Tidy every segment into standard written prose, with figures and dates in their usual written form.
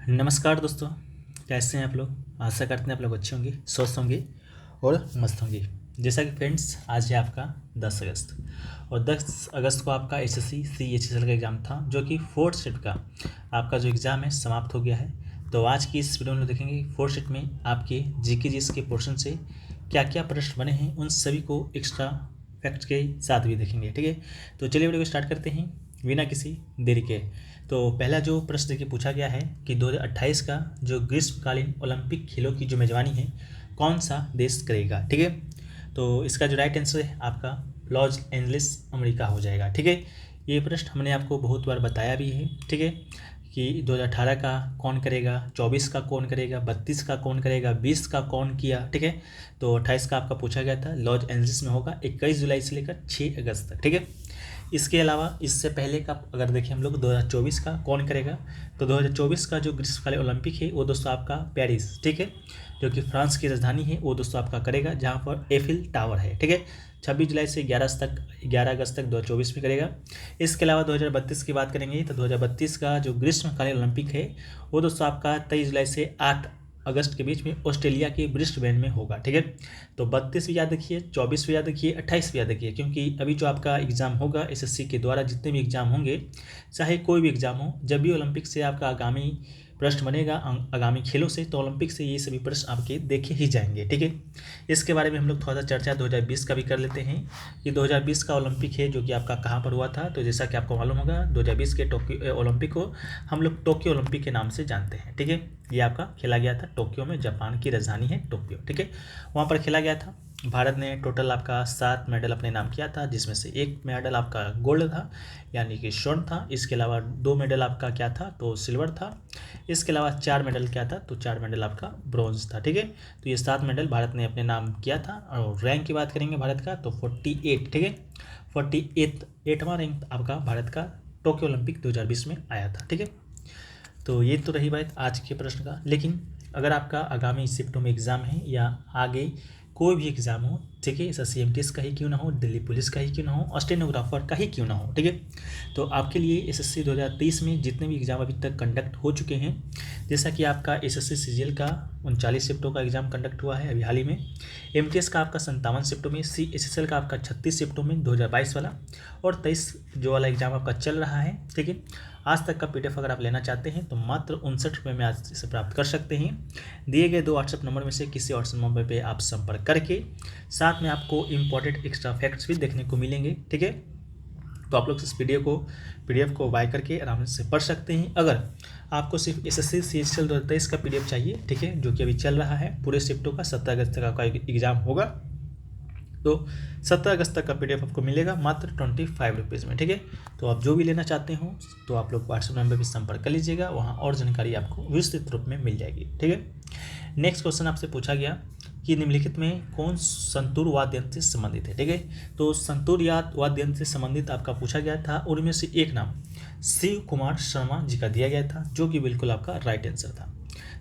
नमस्कार दोस्तों। कैसे हैं आप लोग। आशा करते हैं आप लोग अच्छे होंगे, स्वस्थ होंगे और मस्त होंगे। जैसा कि फ्रेंड्स, आज है आपका 10 अगस्त और 10 अगस्त को आपका एसएससी CHSL का एग्ज़ाम था, जो कि फोर्थ शिफ्ट का आपका जो एग्ज़ाम है समाप्त हो गया है। तो आज की इस वीडियो में देखेंगे फोर्थ शिफ्ट में आपके जीके जीएस के पोर्शन से क्या क्या प्रश्न बने हैं, उन सभी को एक्स्ट्रा फैक्ट्स के साथ भी देखेंगे। ठीक है, तो चलिए वीडियो को स्टार्ट करते हैं बिना किसी देरी के। तो पहला जो प्रश्न देखिए पूछा गया है कि 2028 का जो ग्रीष्मकालीन ओलंपिक खेलों की जो मेजबानी है कौन सा देश करेगा। ठीक है, तो इसका जो राइट आंसर है आपका लॉस एंजलिस अमेरिका हो जाएगा। ठीक है, ये प्रश्न हमने आपको बहुत बार बताया भी है। ठीक है, कि 2018 का कौन करेगा, 24 का कौन करेगा, 32 का कौन करेगा, 20 का कौन किया। ठीक है, तो 28 का आपका पूछा गया था, लॉस एंजलिस में होगा 21 जुलाई से लेकर 6 अगस्त तक। ठीक है, इसके अलावा इससे पहले का अगर देखें हम लोग 2024 का कौन करेगा, तो 2024 का जो ग्रीष्मकालीन ओलंपिक है वो दोस्तों आपका पेरिस, ठीक है, जो कि फ्रांस की राजधानी है, वो दोस्तों आपका करेगा, जहाँ पर एफिल टावर है। ठीक है, 26 जुलाई से 11 अगस्त तक 2024 में करेगा। इसके अलावा 2032 की बात करेंगे तो 2032 का जो ग्रीष्मकालीन ओलंपिक है वो दोस्तों आपका 23 जुलाई से 8 अगस्त के बीच में ऑस्ट्रेलिया के ब्रिस्बेन में होगा। ठीक है, तो 32 भी याद रखिए, 24 भी याद रखिए, 28 भी याद रखिए, क्योंकि अभी जो आपका एग्ज़ाम होगा एसएससी के द्वारा, जितने भी एग्ज़ाम होंगे, चाहे कोई भी एग्ज़ाम हो, जब भी ओलंपिक से आपका आगामी प्रश्न बनेगा आगामी खेलों से, तो ओलंपिक से ये सभी प्रश्न आपके देखे ही जाएंगे। ठीक है, इसके बारे में हम लोग थोड़ा सा चर्चा 2020 का भी कर लेते हैं कि 2020 का ओलंपिक है जो कि आपका कहाँ पर हुआ था। तो जैसा कि आपको मालूम होगा 2020 के टोक्यो ओलंपिक को हम लोग टोक्यो ओलंपिक के नाम से जानते हैं। ठीक है, ये आपका खेला गया था टोक्यो में, जापान की राजधानी है टोक्यो। ठीक है, वहाँ पर खेला गया था। भारत ने टोटल आपका 7 मेडल अपने नाम किया था, जिसमें से 1 मेडल आपका गोल्ड था, यानी कि स्वर्ण था। इसके अलावा 2 मेडल आपका क्या था, तो सिल्वर था। इसके अलावा 4 मेडल क्या था, तो 4 मेडल आपका ब्रॉन्ज था। ठीक है, तो ये 7 मेडल भारत ने अपने नाम किया था। और रैंक की बात करेंगे भारत का, तो 48। ठीक है, 48वां रैंक आपका भारत का टोक्यो ओलंपिक 2020 में आया था। ठीक है, तो ये तो रही बात आज के प्रश्न का। लेकिन अगर आपका आगामी शिफ्टों में एग्ज़ाम है या आगे कोई भी एग्ज़ाम हो, ठीक है, एसएससी एमटीएस का ही क्यों ना हो, दिल्ली पुलिस का ही क्यों ना हो, स्टेनोग्राफर का ही क्यों ना हो, ठीक है, तो आपके लिए एसएससी 2023 में जितने भी एग्ज़ाम अभी तक कंडक्ट हो चुके हैं, जैसा कि आपका एसएससी सीजीएल का 39 शिफ्टों का एग्ज़ाम कंडक्ट हुआ है अभी हाल ही में, एमटीएस का आपका 57 शिफ्टों में, CHSL का आपका 36 शिफ्टों में 2022 वाला, और 23 जो वाला एग्ज़ाम आपका चल रहा है। ठीक है, आज तक का PDF अगर आप लेना चाहते हैं तो मात्र 59 रुपये में आज इसे प्राप्त कर सकते हैं। दिए गए 2 व्हाट्सएप नंबर में से किसी व्हाट्सएप नंबर पे आप संपर्क करके, साथ में आपको इम्पोर्टेंट एक्स्ट्रा फैक्ट्स भी देखने को मिलेंगे। ठीक है, तो आप लोग इस PDF को बाय करके आराम से पढ़ सकते हैं। अगर आपको सिर्फ एसएससी CHSL 2023 का PDF चाहिए, ठीक है, जो कि अभी चल रहा है पूरे शिफ्टों का, 17 अगस्त तक आपका एग्ज़ाम होगा, तो 17 अगस्त तक का PDF आपको मिलेगा मात्र 25 रुपीज़ में। ठीक है, तो आप जो भी लेना चाहते हो तो आप लोग व्हाट्सएप नंबर पर संपर्क कर लीजिएगा, वहाँ और जानकारी आपको विस्तृत रूप में मिल जाएगी। ठीक है, नेक्स्ट क्वेश्चन आपसे पूछा गया कि निम्नलिखित में कौन संतूर वाद्य यंत्र से संबंधित है। ठीक है, तो संतूर वाद्य यंत्र से संबंधित आपका पूछा गया था, उनमें से एक नाम शिव कुमार शर्मा जी का दिया गया था, जो कि बिल्कुल आपका राइट आंसर था।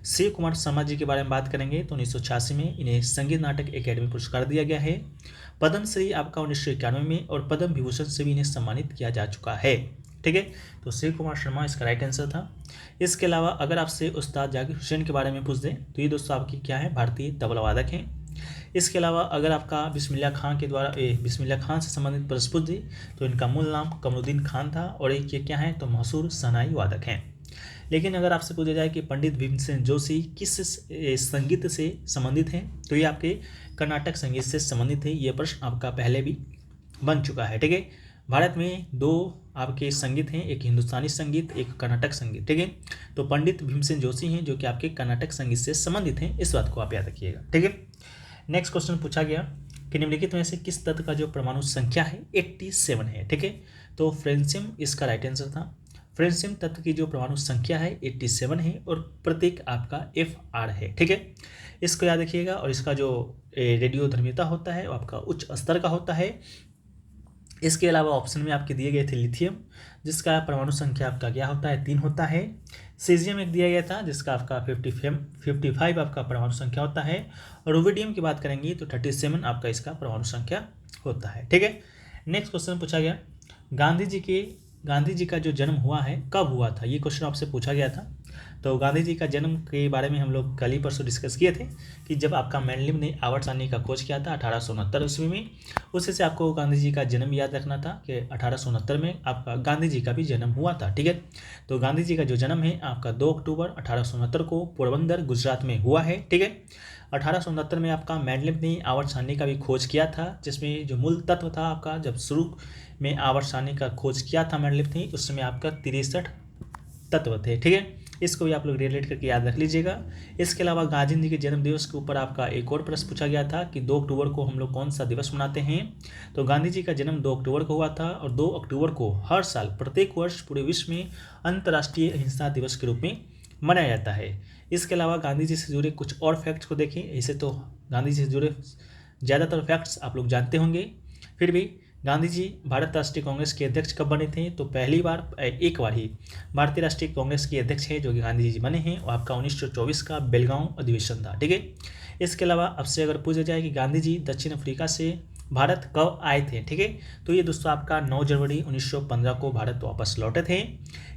शिव कुमार शर्मा जी के बारे में बात करेंगे तो 1986 में इन्हें संगीत नाटक अकेडमी पुरस्कार दिया गया है। पद्मश्री आपका 1991 में, और पद्म विभूषण से भी इन्हें सम्मानित किया जा चुका है। ठीक है, तो शिव कुमार शर्मा इसका राइट आंसर था। इसके अलावा अगर आपसे उस्ताद जाकिर हुसैन के बारे में पूछ दें तो ये दोस्तों आपकी क्या है, भारतीय तबला वादक हैं। इसके अलावा अगर आपका बिस्मिल्लाह खान से संबंधित प्रश्न पूछ दे तो इनका मूल नाम कमरुद्दीन खान था, और एक ये क्या है, तो मशहूर शहनाई वादक हैं। लेकिन अगर आपसे पूछा जाए कि पंडित भीमसेन जोशी किस संगीत से संबंधित हैं, तो ये आपके कर्नाटक संगीत से संबंधित है। ये प्रश्न आपका पहले भी बन चुका है। ठीक है, भारत में 2 आपके संगीत हैं, एक हिंदुस्तानी संगीत, एक कर्नाटक संगीत। ठीक है, तो पंडित भीमसेन जोशी हैं जो कि आपके कर्नाटक संगीत से संबंधित हैं, इस बात को आप याद रखिएगा। ठीक है, नेक्स्ट क्वेश्चन पूछा गया कि निम्नलिखित में से किस तत्व का जो परमाणु संख्या है 87 है। ठीक है, तो फ्रेंसियम इसका राइट आंसर था। फ्रेंसियम तत्व की जो परमाणु संख्या है 87 है, और प्रतीक आपका FR है। ठीक है, इसको याद रखिएगा। और इसका जो रेडियो धर्मिता होता है वो आपका उच्च स्तर का होता है। इसके अलावा ऑप्शन में आपके दिए गए थे लिथियम, जिसका परमाणु संख्या आपका क्या होता है, 3 होता है। सीजियम एक दिया गया था जिसका आपका 55 आपका परमाणु संख्या होता है। और रुबिडियम की बात करेंगे तो 37 आपका इसका परमाणु संख्या होता है। ठीक है, नेक्स्ट क्वेश्चन पूछा गया गांधी जी का जो जन्म हुआ है कब हुआ था, ये क्वेश्चन आपसे पूछा गया था। तो गांधी जी का जन्म के बारे में हम लोग कल ही परसों डिस्कस किए थे कि जब आपका मैंडलिव ने आवर्त सारणी का खोज किया था 1869 ईस्वी में, उससे से आपको गांधी जी का जन्म याद रखना था कि 1869 में आपका गांधी जी का भी जन्म हुआ था। ठीक है, तो गांधी जी का जो जन्म है आपका 2 अक्टूबर 1869 को पोरबंदर गुजरात में हुआ है। ठीक है, 1869 में आपका मैंडलिव ने आवर्त सारणी का भी खोज किया था, जिसमें जो मूल तत्व था आपका, जब शुरू में आवर्त सारणी का खोज किया था मैंडलिव ने, उस समय आपका 63 तत्व थे। ठीक है, इसको भी आप लोग रिलेट करके याद रख लीजिएगा। इसके अलावा गांधी जी के जन्म दिवस के ऊपर आपका एक और प्रश्न पूछा गया था कि 2 अक्टूबर को हम लोग कौन सा दिवस मनाते हैं। तो गांधी जी का जन्म 2 अक्टूबर को हुआ था और 2 अक्टूबर को हर साल प्रत्येक वर्ष पूरे विश्व में अंतर्राष्ट्रीय अहिंसा दिवस के रूप में मनाया जाता है। इसके अलावा गांधी जी से जुड़े कुछ और फैक्ट्स को देखें। ऐसे तो गांधी जी से जुड़े ज़्यादातर फैक्ट्स आप लोग जानते होंगे, फिर भी गांधी जी भारत राष्ट्रीय कांग्रेस के अध्यक्ष कब बने थे। तो पहली बार एक बार ही भारतीय राष्ट्रीय कांग्रेस के अध्यक्ष हैं जो कि गांधी जी बने हैं, और आपका 1924 का बेलगांव अधिवेशन था। ठीक है, इसके अलावा आपसे अगर पूछा जाए कि गांधी जी दक्षिण अफ्रीका से भारत कब आए थे, ठीक है, तो ये दोस्तों आपका 9 जनवरी 1915 को भारत वापस लौटे थे।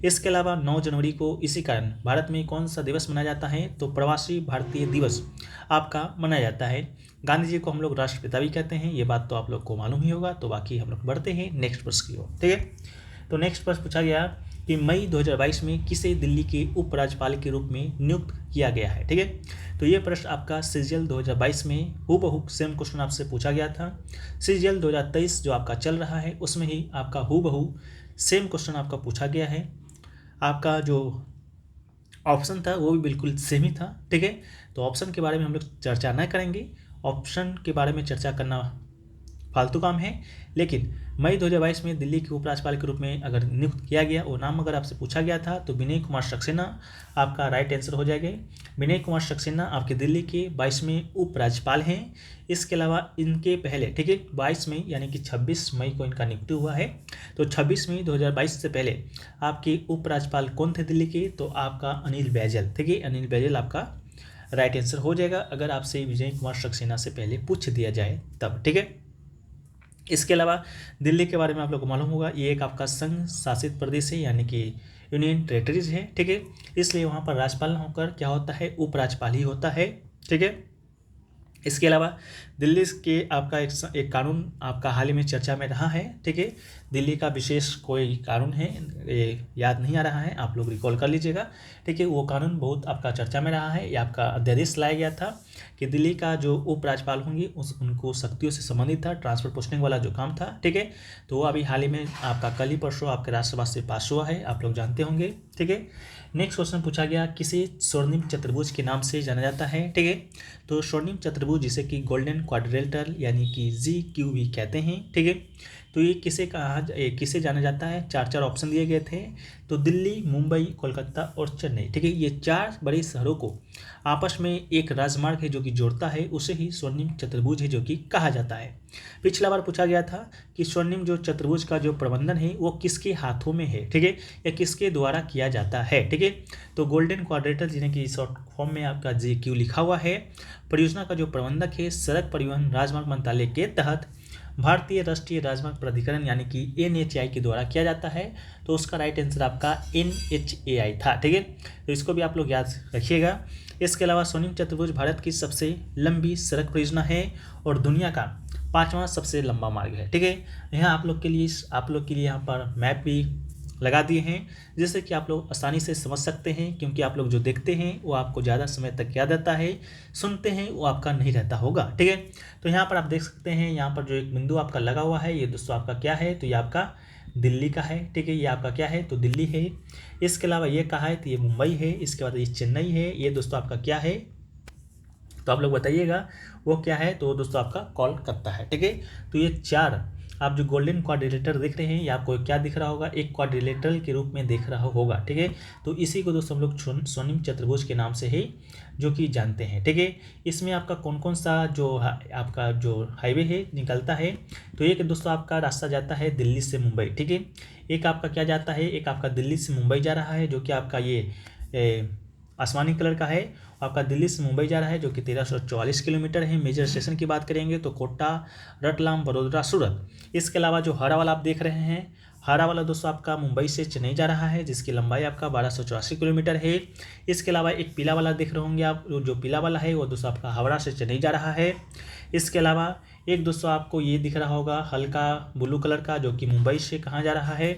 इसके अलावा 9 जनवरी को इसी कारण भारत में कौन सा दिवस मनाया जाता है, तो प्रवासी भारतीय दिवस आपका मनाया जाता है। गांधी जी को हम लोग राष्ट्रपिता भी कहते हैं, ये बात तो आप लोग को मालूम ही होगा। तो बाकी हम लोग बढ़ते हैं नेक्स्ट प्रश्न की ओर। ठीक है, तो नेक्स्ट प्रश्न पूछा गया कि मई 2022 में किसे दिल्ली के उपराज्यपाल के रूप में नियुक्त किया गया है। ठीक है, तो ये प्रश्न आपका सीजीएल 2022 में हूबहू सेम क्वेश्चन आपसे पूछा गया था। सीजीएल 2023 जो आपका चल रहा है उसमें ही आपका हूबहू सेम क्वेश्चन आपका पूछा गया है। आपका जो ऑप्शन था वो भी बिल्कुल सेम ही था। ठीक है, तो ऑप्शन के बारे में हम लोग चर्चा नहीं करेंगे, ऑप्शन के बारे में चर्चा करना फालतू काम है। लेकिन मई 2022 में दिल्ली के उपराज्यपाल के रूप में अगर नियुक्त किया गया, वो नाम अगर आपसे पूछा गया था, तो विनय कुमार सक्सेना आपका राइट आंसर हो जाएगा। विनय कुमार सक्सेना आपके दिल्ली के 22वें उपराज्यपाल हैं। इसके अलावा इनके पहले, ठीक है, 22 मई यानी कि 26 मई को इनका नियुक्ति हुआ है। तो 26 मई 2022 से पहले आपके उपराज्यपाल कौन थे दिल्ली के, तो आपका अनिल बैजल। ठीक है, अनिल बैजल आपका राइट आंसर हो जाएगा अगर आपसे विजय कुमार सक्सेना से पहले पूछ दिया जाए तब। ठीक है, इसके अलावा दिल्ली के बारे में आप लोग को मालूम होगा, ये एक आपका संघ शासित प्रदेश है यानी कि यूनियन टेरिटरीज है। ठीक है, इसलिए वहाँ पर राज्यपाल न होकर क्या होता है, उपराज्यपाल ही होता है। ठीक है, इसके अलावा दिल्ली के आपका एक कानून आपका हाल ही में चर्चा में रहा है। ठीक है, दिल्ली का विशेष कोई कानून है, ये याद नहीं आ रहा है, आप लोग रिकॉल कर लीजिएगा। ठीक है, वो कानून बहुत आपका चर्चा में रहा है। ये आपका अध्यादेश लाया गया था कि दिल्ली का जो उपराज्यपाल होंगे उनको शक्तियों से संबंधित था, ट्रांसफर पोस्टिंग वाला जो काम था। ठीक है, तो वो अभी हाल ही में आपका कल ही परसों आपके राज्यसभा से पास हुआ है, आप लोग जानते होंगे। ठीक है, नेक्स्ट क्वेश्चन पूछा गया किसे स्वर्णिम चतुर्भुज के नाम से जाना जाता है। ठीक है, तो स्वर्णिम चतुर्भुज जिसे कि गोल्डन क्वाड्रिलेटरल यानी कि GQ भी कहते हैं। ठीक है, तो ये किसे जाना जाता है, चार ऑप्शन दिए गए थे। तो दिल्ली, मुंबई, कोलकाता और चेन्नई। ठीक है, ये 4 बड़े शहरों को आपस में एक राजमार्ग है जो कि जोड़ता है, उसे ही स्वर्णिम चतुर्भुज है जो कि कहा जाता है। पिछला बार पूछा गया था कि स्वर्णिम जो चतुर्भुज का जो प्रबंधन है वो किसके हाथों में है, ठीक है, या किसके द्वारा किया जाता है। ठीक है, तो गोल्डन क्वाड्रिलेटरल जिन्हें कि शॉर्ट फॉर्म में आपका GQ लिखा हुआ है, परियोजना का जो प्रबंधक है सड़क परिवहन राजमार्ग मंत्रालय के तहत भारतीय राष्ट्रीय राजमार्ग प्राधिकरण यानी कि NHAI के द्वारा किया जाता है। तो उसका राइट आंसर आपका NHAI था। ठीक है, तो इसको भी आप लोग याद रखिएगा। इसके अलावा स्वर्णिम चतुर्भुज भारत की सबसे लंबी सड़क परियोजना है और दुनिया का 5वां सबसे लंबा मार्ग है। ठीक है, यहाँ आप लोग के लिए यहाँ पर मैप भी लगा दिए हैं जिससे कि आप लोग आसानी से समझ सकते हैं, क्योंकि आप लोग जो देखते हैं वो आपको ज़्यादा समय तक याद रहता है, सुनते हैं वो आपका नहीं रहता होगा। ठीक है, तो यहाँ पर आप देख सकते हैं, यहाँ पर जो एक बिंदु आपका लगा हुआ है ये दोस्तों आपका क्या है, तो ये आपका दिल्ली का है। ठीक है, ये आपका क्या है, तो दिल्ली है। इसके अलावा ये कहाँ है, तो ये मुंबई है। इसके बाद ये चेन्नई है। ये दोस्तों आपका क्या है, तो आप लोग बताइएगा वो क्या है, तो दोस्तों आपका कोलकाता है। ठीक है, तो ये 4 आप जो गोल्डन क्वाड्रिलेटर देख रहे हैं, ये आपको क्या दिख रहा होगा, एक क्वाड्रिलेटरल के रूप में दिख रहा होगा। ठीक है, तो इसी को दोस्तों हम लोग स्वर्णिम चतुर्भुज के नाम से ही जो कि जानते हैं। ठीक है, इसमें आपका कौन कौन सा जो आपका जो हाईवे है निकलता है, तो एक दोस्तों आपका रास्ता जाता है दिल्ली से मुंबई। ठीक है, एक आपका क्या जाता है, एक आपका दिल्ली से मुंबई जा रहा है जो कि आपका ये आसमानी कलर का है, आपका दिल्ली से मुंबई जा रहा है जो कि 1344 किलोमीटर है। मेजर स्टेशन की बात करेंगे तो कोटा, रतलाम, बड़ोदरा, सूरत। इसके अलावा जो हरा वाला आप देख रहे हैं हरा वाला दोस्तों आपका मुंबई से चेन्नई जा रहा है, जिसकी लंबाई आपका 1284 किलोमीटर है। इसके अलावा एक पीला वाला देख रहे होंगे आप, जो पीला वाला है वो दोस्तों आपका हावड़ा से चेन्नई जा रहा है। इसके अलावा एक दोस्तों आपको ये दिख रहा होगा हल्का ब्लू कलर का, जो कि मुंबई से कहाँ जा रहा है,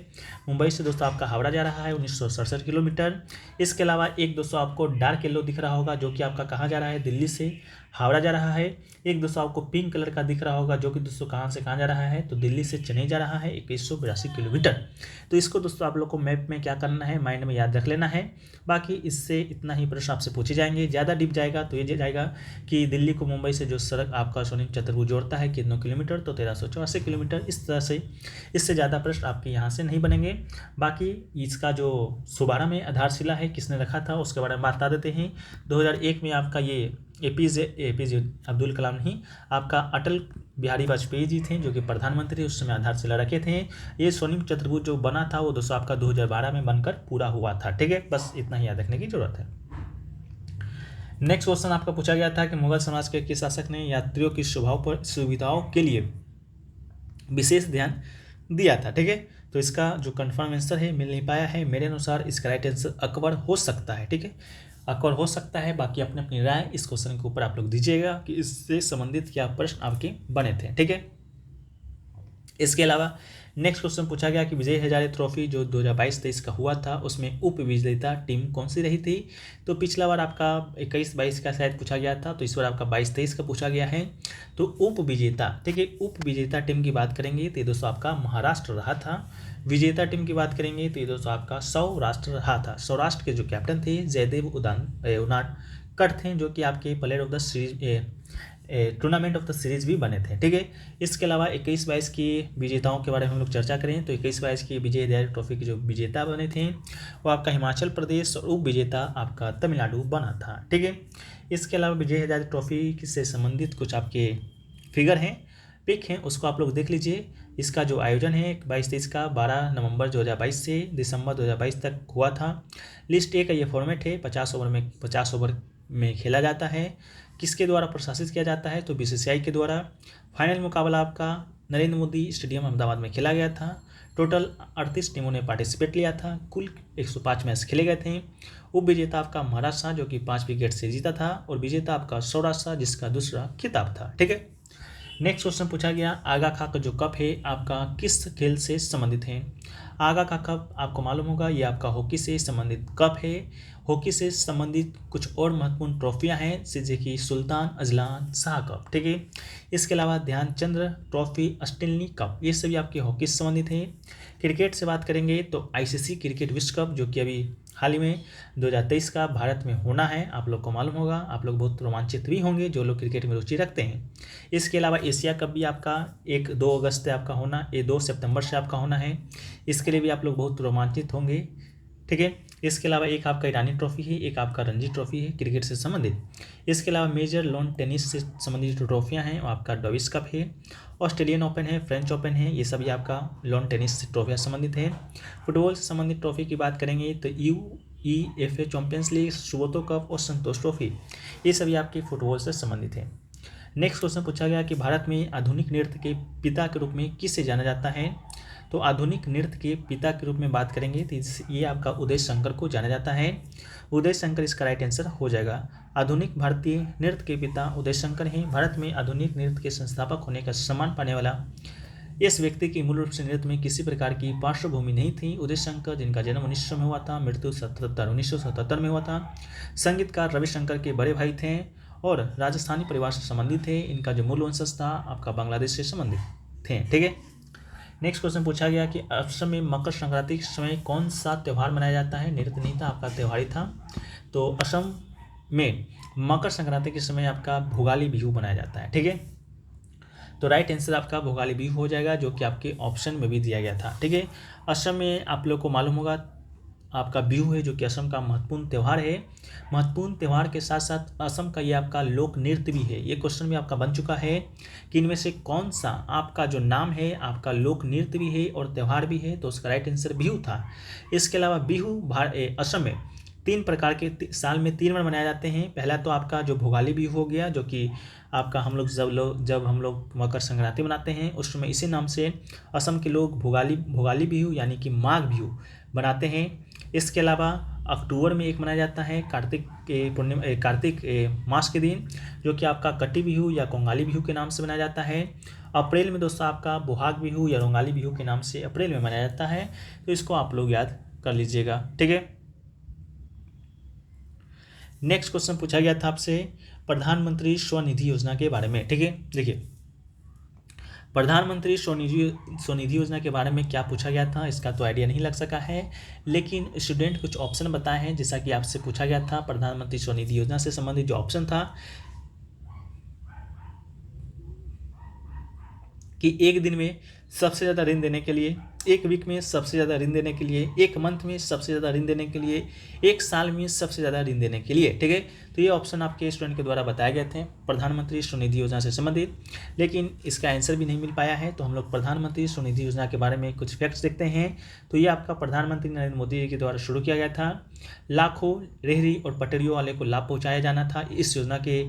मुंबई से दोस्तों आपका हावड़ा जा रहा है 1967 किलोमीटर। इसके अलावा एक दोस्तों आपको डार्क येलो दिख रहा होगा, जो कि आपका कहाँ जा रहा है, दिल्ली से हावड़ा जा रहा है। एक दोस्तों आपको पिंक कलर का दिख रहा होगा, जो कि दोस्तों कहाँ से कहाँ जा रहा है, तो दिल्ली से चेन्नई जा रहा है 2182 किलोमीटर। तो इसको दोस्तों आप लोग को मैप में क्या करना है, माइंड में याद रख लेना है। बाकी इससे इतना ही प्रश्न आपसे पूछे जाएंगे। ज़्यादा डीप जाएगा तो ये जाएगा कि दिल्ली को मुंबई से जो सड़क आपका सोनिम चतुर्भुज जोड़ता है कितने किलोमीटर, तो 1384 किलोमीटर। इस तरह से इससे ज़्यादा प्रश्न आपके यहाँ से नहीं बनेंगे। बाकी इसका जो शुभारंभ में आधारशिला है किसने रखा था उसके बारे में बता देते हैं। 2001 में आपका ये एपीजे अब्दुल कलाम नहीं, आपका अटल बिहारी वाजपेयी जी थे, जो कि प्रधानमंत्री उस समय आधारशिला रखे थे। ये सोनिम चतुर्भुज जो बना था वो दोस्तों आपका 2012 में बनकर पूरा हुआ था। ठीक है, बस इतना ही याद रखने की जरूरत है। नेक्स्ट क्वेश्चन आपका पूछा गया था कि मुगल समाज के किस शासक ने यात्रियों की सुविधाओं के लिए विशेष ध्यान दिया था। ठीक है, तो इसका जो कंफर्म आंसर है मिल नहीं पाया है। मेरे अनुसार इसका राइट आंसर अकबर हो सकता है। ठीक है, अकबर हो सकता है। बाकी अपने अपनी राय इस क्वेश्चन के ऊपर आप लोग दीजिएगा कि इससे संबंधित क्या प्रश्न आपके बने थे। ठीक है, इसके अलावा नेक्स्ट क्वेश्चन पूछा गया कि विजय हजारे ट्रॉफी जो 2022-23 का हुआ था उसमें उप विजेता टीम कौन सी रही थी। तो पिछला बार आपका 21-22 का शायद पूछा गया था, तो इस बार आपका 22-23 का पूछा गया है। तो उप विजेता, ठीक है, उप विजेता टीम की बात करेंगे तो ये दोस्तों आपका महाराष्ट्र रहा था। विजेता टीम की बात करेंगे तो ये दोस्तों आपका सौराष्ट्र रहा था। सौराष्ट्र के जो कैप्टन थे जयदेव उनाडकर थे, जो कि आपके player of the series tournament of the series भी बने थे। ठीक है, इसके अलावा 21-22 की विजेताओं के बारे में हम लोग चर्चा करें तो 21-22 की विजय हजारे ट्रॉफी के जो विजेता बने थे वो आपका हिमाचल प्रदेश और उप विजेता आपका तमिलनाडु बना था। ठीक है, इसके अलावा विजय हजारे ट्रॉफी से संबंधित कुछ आपके फिगर हैं, पिक हैं, उसको आप लोग देख लीजिए। इसका जो आयोजन है 22-23 का 12 नवंबर 2022 से दिसंबर 2022 तक हुआ था। लिस्ट ए का ये फॉर्मेट है, 50 ओवर में खेला जाता है। किसके द्वारा प्रशासित किया जाता है, तो बीसीसीआई के द्वारा। फाइनल मुकाबला आपका नरेंद्र मोदी स्टेडियम अहमदाबाद में खेला गया था। टोटल 38 टीमों ने पार्टिसिपेट लिया था। कुल 105 मैच खेले गए थे। उप विजेता आपका महाराष्ट्र जो कि 5 विकेट से जीता था, और विजेता आपका सौराष्ट्र जिसका दूसरा खिताब था। ठीक है, नेक्स्ट क्वेश्चन पूछा गया आगा खा का जो कप है आपका किस खेल से संबंधित है। आगा का कप आपको मालूम होगा ये आपका हॉकी से संबंधित कप है। हॉकी से संबंधित कुछ और महत्वपूर्ण ट्रॉफियां हैं जैसे कि सुल्तान अजलान शाह कप। ठीक है, इसके अलावा ध्यानचंद ट्रॉफी, स्टेनली कप, ये सभी आपके हॉकी से संबंधित हैं। क्रिकेट से बात करेंगे तो आईसीसी क्रिकेट विश्व कप जो कि अभी हाल ही में 2023 का भारत में होना है, आप लोग को मालूम होगा। आप लोग बहुत रोमांचित भी होंगे जो लोग क्रिकेट में रुचि रखते हैं। इसके अलावा एशिया कप भी आपका 2 अगस्त से आपका होना, 2 सितंबर से आपका होना है। इसके लिए भी आप लोग बहुत रोमांचित होंगे। ठीक है, इसके अलावा एक आपका ईरानी ट्रॉफी है, एक आपका रणजी ट्रॉफी है क्रिकेट से संबंधित। इसके अलावा मेजर लॉन टेनिस से संबंधित जो ट्रॉफियाँ हैं वो आपका डेविस कप है, ऑस्ट्रेलियन ओपन है, फ्रेंच ओपन है, ये सभी आपका लॉन टेनिस से ट्रॉफियाँ संबंधित है। फुटबॉल से संबंधित ट्रॉफी की बात करेंगे तो UEFA Champions League, Subroto Cup और संतोष ट्रॉफी, ये सभी आपके फुटबॉल से संबंधित है। नेक्स्ट क्वेश्चन पूछा गया कि भारत में आधुनिक नृत्य के पिता के रूप में किसे जाना जाता है। तो आधुनिक नृत्य के पिता के रूप में बात करेंगे तो ये आपका उदय शंकर को जाना जाता है। उदय शंकर इसका राइट आंसर हो जाएगा। आधुनिक भारतीय नृत्य के पिता उदय शंकर हैं। भारत में आधुनिक नृत्य के संस्थापक होने का सम्मान पाने वाला इस व्यक्ति की मूल रूप से नृत्य में किसी प्रकार की पार्श्वभूमि नहीं थी। उदय शंकर जिनका जन्म 1900 में हुआ था, मृत्यु 1977 में हुआ था, संगीतकार रविशंकर के बड़े भाई थे और राजस्थानी परिवार से संबंधित थे। इनका जो मूल वंशज था आपका बांग्लादेश से संबंधित थे। ठीक है, नेक्स्ट क्वेश्चन पूछा गया कि असम में मकर संक्रांति के समय कौन सा त्यौहार मनाया जाता है। नृत्य नहीं था, आपका त्यौहार ही था। तो असम में मकर संक्रांति के समय आपका भोगाली बिहू मनाया जाता है। ठीक है, तो राइट आंसर आपका भोगाली बिहू हो जाएगा जो कि आपके ऑप्शन में भी दिया गया था। ठीक है, असम में आप लोग को मालूम होगा आपका बिहू है जो कि असम का महत्वपूर्ण त्यौहार है। महत्वपूर्ण त्यौहार के साथ साथ असम का ये आपका लोक नृत्य भी है। ये क्वेश्चन भी आपका बन चुका है कि इनमें से कौन सा आपका जो नाम है आपका लोक नृत्य भी है और त्यौहार भी है, तो उसका राइट आंसर बिहू था। इसके अलावा बिहू असम में तीन प्रकार के साल में 3 बार मनाए जाते हैं। पहला तो आपका जो भोगाली बिहू हो गया, जो कि आपका जब हम लोग मकर संक्रांति मनाते हैं उस समय इसी नाम से असम के लोग भोगाली बिहू यानी कि माघ बिहू मनाते हैं। इसके अलावा अक्टूबर में एक मनाया जाता है कार्तिक मास के दिन, जो कि आपका कटी बिहू या कोंगाली बिहू के नाम से मनाया जाता है। अप्रैल में दोस्तों आपका बोहाग बिहू या रोंगाली बिहू के नाम से अप्रैल में मनाया जाता है। तो इसको आप लोग याद कर लीजिएगा, ठीक है। नेक्स्ट क्वेश्चन पूछा गया था आपसे प्रधानमंत्री स्वनिधि योजना के बारे में, ठीक है। देखिए प्रधानमंत्री स्वनिधि योजना के बारे में क्या पूछा गया था, इसका तो आइडिया नहीं लग सका है, लेकिन स्टूडेंट कुछ ऑप्शन बताए हैं। जैसा कि आपसे पूछा गया था प्रधानमंत्री स्वनिधि योजना से संबंधित जो ऑप्शन था कि एक दिन में सबसे ज़्यादा ऋण देने के लिए, एक वीक में सबसे ज़्यादा ऋण देने के लिए, एक मंथ में सबसे ज़्यादा ऋण देने के लिए, एक साल में सबसे ज़्यादा ऋण देने के लिए, ठीक है। तो ये ऑप्शन आपके स्टूडेंट के द्वारा बताए गए थे प्रधानमंत्री स्वनिधि योजना से संबंधित, लेकिन इसका आंसर भी नहीं मिल पाया है। तो हम लोग प्रधानमंत्री स्वनिधि योजना के बारे में कुछ फैक्ट्स देखते हैं। तो ये आपका प्रधानमंत्री नरेंद्र मोदी जी के द्वारा शुरू किया गया था। लाखों रेहड़ी और पटरियों वाले को लाभ पहुँचाया जाना था इस योजना के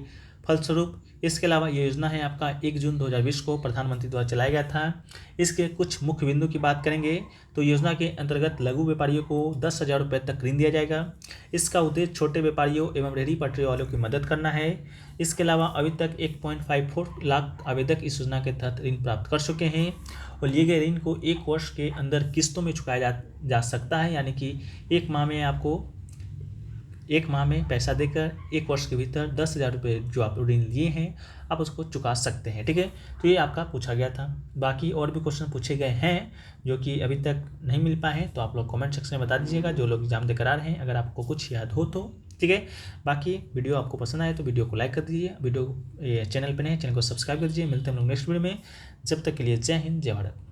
फलस्वरूप। इसके अलावा ये योजना है आपका 1 जून 2020 को प्रधानमंत्री द्वारा चलाया गया था। इसके कुछ मुख्य बिंदु की बात करेंगे तो योजना के अंतर्गत लघु व्यापारियों को 10,000 रुपये तक ऋण दिया जाएगा। इसका उद्देश्य छोटे व्यापारियों एवं रेहड़ी पटरी वालों की मदद करना है। इसके अलावा अभी तक 1.54 लाख आवेदक इस योजना के तहत ऋण प्राप्त कर चुके हैं और लिए गए ऋण को 1 वर्ष के अंदर किस्तों में चुकाया जा सकता है, यानी कि एक माह में पैसा देकर 1 वर्ष के भीतर 10,000 रुपये जो आप ऋण लिए हैं आप उसको चुका सकते हैं, ठीक है। तो ये आपका पूछा गया था। बाकी और भी क्वेश्चन पूछे गए हैं जो कि अभी तक नहीं मिल पाए हैं, तो आप लोग कमेंट सेक्शन में बता दीजिएगा जो लोग एग्जाम देकर आ रहे हैं, अगर आपको कुछ याद हो तो, ठीक है। बाकी वीडियो आपको पसंद आए तो वीडियो को लाइक कर दीजिए, चैनल पर नहीं चैनल को सब्सक्राइब कर दीजिए। मिलते हैं हम लोग नेक्स्ट वीडियो में, जब तक के लिए जय हिंद जय भारत।